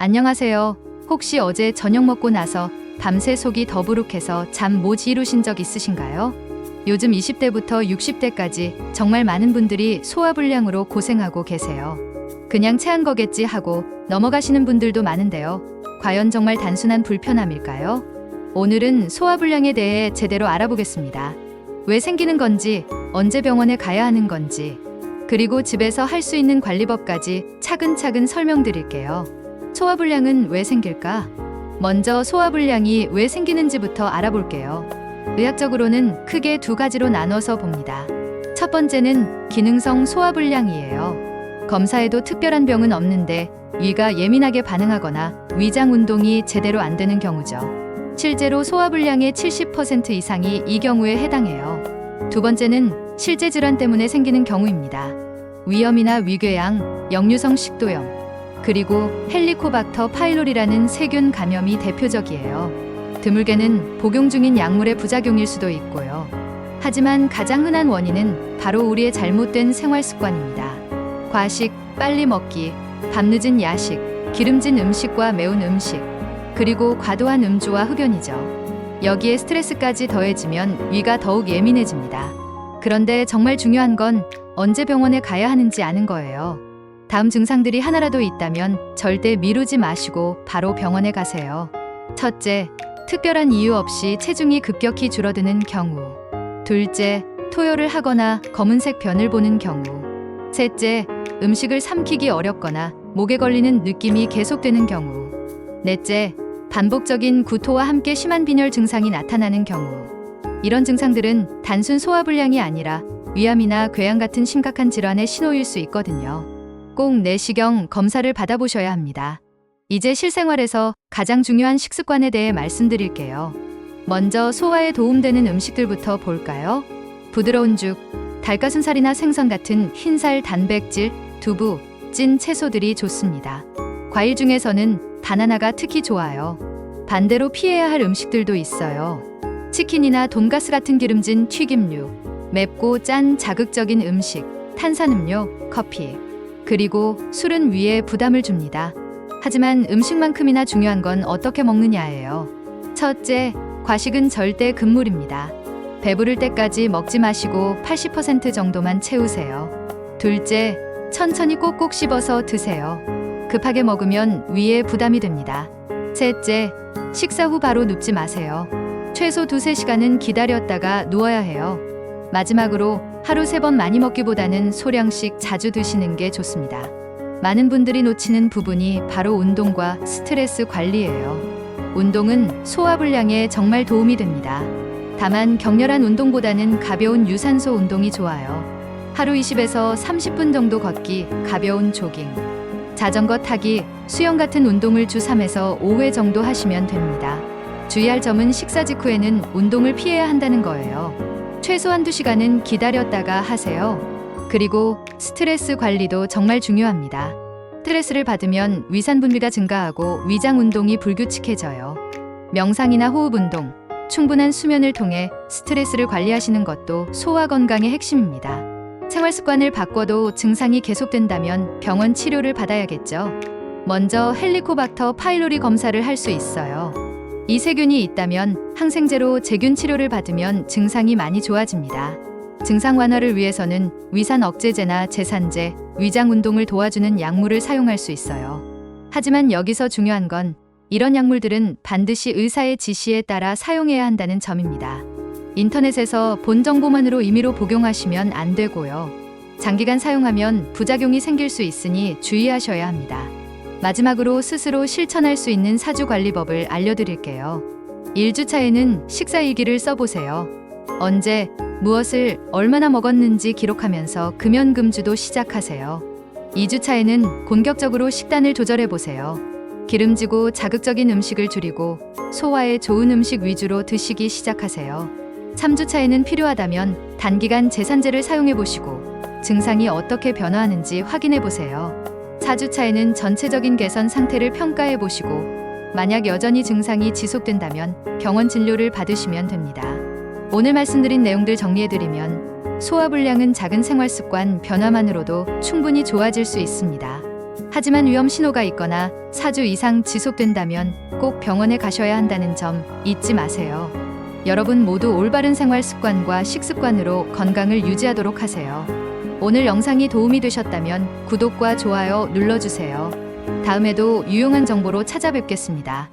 안녕하세요. 혹시 어제 저녁 먹고 나서 밤새 속이 더부룩해서 잠 못 이루신 적 있으신가요? 요즘 20대부터 60대까지 정말 많은 분들이 소화불량으로 고생하고 계세요. 그냥 체한 거겠지 하고 넘어가시는 분들도 많은데요. 과연 정말 단순한 불편함일까요? 오늘은 소화불량에 대해 제대로 알아보겠습니다. 왜 생기는 건지, 언제 병원에 가야 하는 건지, 그리고 집에서 할 수 있는 관리법까지 차근차근 설명드릴게요. 소화불량은 왜 생길까? 먼저 소화불량이 왜 생기는지부터 알아볼게요. 의학적으로는 크게 두 가지로 나눠서 봅니다. 첫 번째는 기능성 소화불량이에요. 검사에도 특별한 병은 없는데 위가 예민하게 반응하거나 위장 운동이 제대로 안 되는 경우죠. 실제로 소화불량의 70% 이상이 이 경우에 해당해요. 두 번째는 실제 질환 때문에 생기는 경우입니다. 위염이나 위궤양, 역류성 식도염, 그리고 헬리코박터 파일로리라는 세균 감염이 대표적이에요. 드물게는 복용 중인 약물의 부작용일 수도 있고요. 하지만 가장 흔한 원인은 바로 우리의 잘못된 생활 습관입니다. 과식, 빨리 먹기, 밤늦은 야식, 기름진 음식과 매운 음식, 그리고 과도한 음주와 흡연이죠. 여기에 스트레스까지 더해지면 위가 더욱 예민해집니다. 그런데 정말 중요한 건 언제 병원에 가야 하는지 아는 거예요. 다음 증상들이 하나라도 있다면 절대 미루지 마시고 바로 병원에 가세요. 첫째, 특별한 이유 없이 체중이 급격히 줄어드는 경우. 둘째, 토요를 하거나 검은색 변을 보는 경우. 셋째, 음식을 삼키기 어렵거나 목에 걸리는 느낌이 계속되는 경우. 넷째, 반복적인 구토와 함께 심한 빈혈 증상이 나타나는 경우. 이런 증상들은 단순 소화불량이 아니라 위암이나 궤양 같은 심각한 질환의 신호일 수 있거든요. 꼭 내시경 검사를 받아보셔야 합니다. 이제 실생활에서 가장 중요한 식습관에 대해 말씀드릴게요. 먼저 소화에 도움되는 음식들부터 볼까요? 부드러운 죽, 닭가슴살이나 생선 같은 흰살 단백질, 두부, 찐 채소들이 좋습니다. 과일 중에서는 바나나가 특히 좋아요. 반대로 피해야 할 음식들도 있어요. 치킨이나 돈가스 같은 기름진 튀김류, 맵고 짠 자극적인 음식, 탄산음료, 커피, 그리고 술은 위에 부담을 줍니다. 하지만 음식만큼이나 중요한 건 어떻게 먹느냐예요. 첫째, 과식은 절대 금물입니다. 배부를 때까지 먹지 마시고 80% 정도만 채우세요. 둘째, 천천히 꼭꼭 씹어서 드세요. 급하게 먹으면 위에 부담이 됩니다. 셋째, 식사 후 바로 눕지 마세요. 최소 2-3시간은 기다렸다가 누워야 해요. 마지막으로 하루 3번 많이 먹기보다는 소량씩 자주 드시는 게 좋습니다. 많은 분들이 놓치는 부분이 바로 운동과 스트레스 관리예요. 운동은 소화불량에 정말 도움이 됩니다. 다만 격렬한 운동보다는 가벼운 유산소 운동이 좋아요. 하루 20에서 30분 정도 걷기, 가벼운 조깅, 자전거 타기, 수영 같은 운동을 주 3에서 5회 정도 하시면 됩니다. 주의할 점은 식사 직후에는 운동을 피해야 한다는 거예요. 최소한 2시간은 기다렸다가 하세요. 그리고 스트레스 관리도 정말 중요합니다. 스트레스를 받으면 위산 분비가 증가하고 위장 운동이 불규칙해져요. 명상이나 호흡 운동, 충분한 수면을 통해 스트레스를 관리하시는 것도 소화 건강의 핵심입니다. 생활 습관을 바꿔도 증상이 계속된다면 병원 치료를 받아야겠죠. 먼저 헬리코박터 파일로리 검사를 할 수 있어요. 이 세균이 있다면 항생제로 제균 치료를 받으면 증상이 많이 좋아집니다. 증상 완화를 위해서는 위산 억제제나 제산제, 위장 운동을 도와주는 약물을 사용할 수 있어요. 하지만 여기서 중요한 건 이런 약물들은 반드시 의사의 지시에 따라 사용해야 한다는 점입니다. 인터넷에서 본 정보만으로 임의로 복용하시면 안 되고요. 장기간 사용하면 부작용이 생길 수 있으니 주의하셔야 합니다. 마지막으로 스스로 실천할 수 있는 사주관리법을 알려드릴게요. 1주차에는 식사일기를 써보세요. 언제, 무엇을, 얼마나 먹었는지 기록하면서 금연금주도 시작하세요. 2주차에는 본격적으로 식단을 조절해보세요. 기름지고 자극적인 음식을 줄이고 소화에 좋은 음식 위주로 드시기 시작하세요. 3주차에는 필요하다면 단기간 제산제를 사용해보시고 증상이 어떻게 변화하는지 확인해보세요. 4주차에는 전체적인 개선 상태를 평가해보시고 만약 여전히 증상이 지속된다면 병원 진료를 받으시면 됩니다. 오늘 말씀드린 내용들 정리해드리면 소화불량은 작은 생활습관 변화만으로도 충분히 좋아질 수 있습니다. 하지만 위험 신호가 있거나 4주 이상 지속된다면 꼭 병원에 가셔야 한다는 점 잊지 마세요. 여러분 모두 올바른 생활 습관과 식습관으로 건강을 유지하도록 하세요. 오늘 영상이 도움이 되셨다면 구독과 좋아요 눌러주세요. 다음에도 유용한 정보로 찾아뵙겠습니다.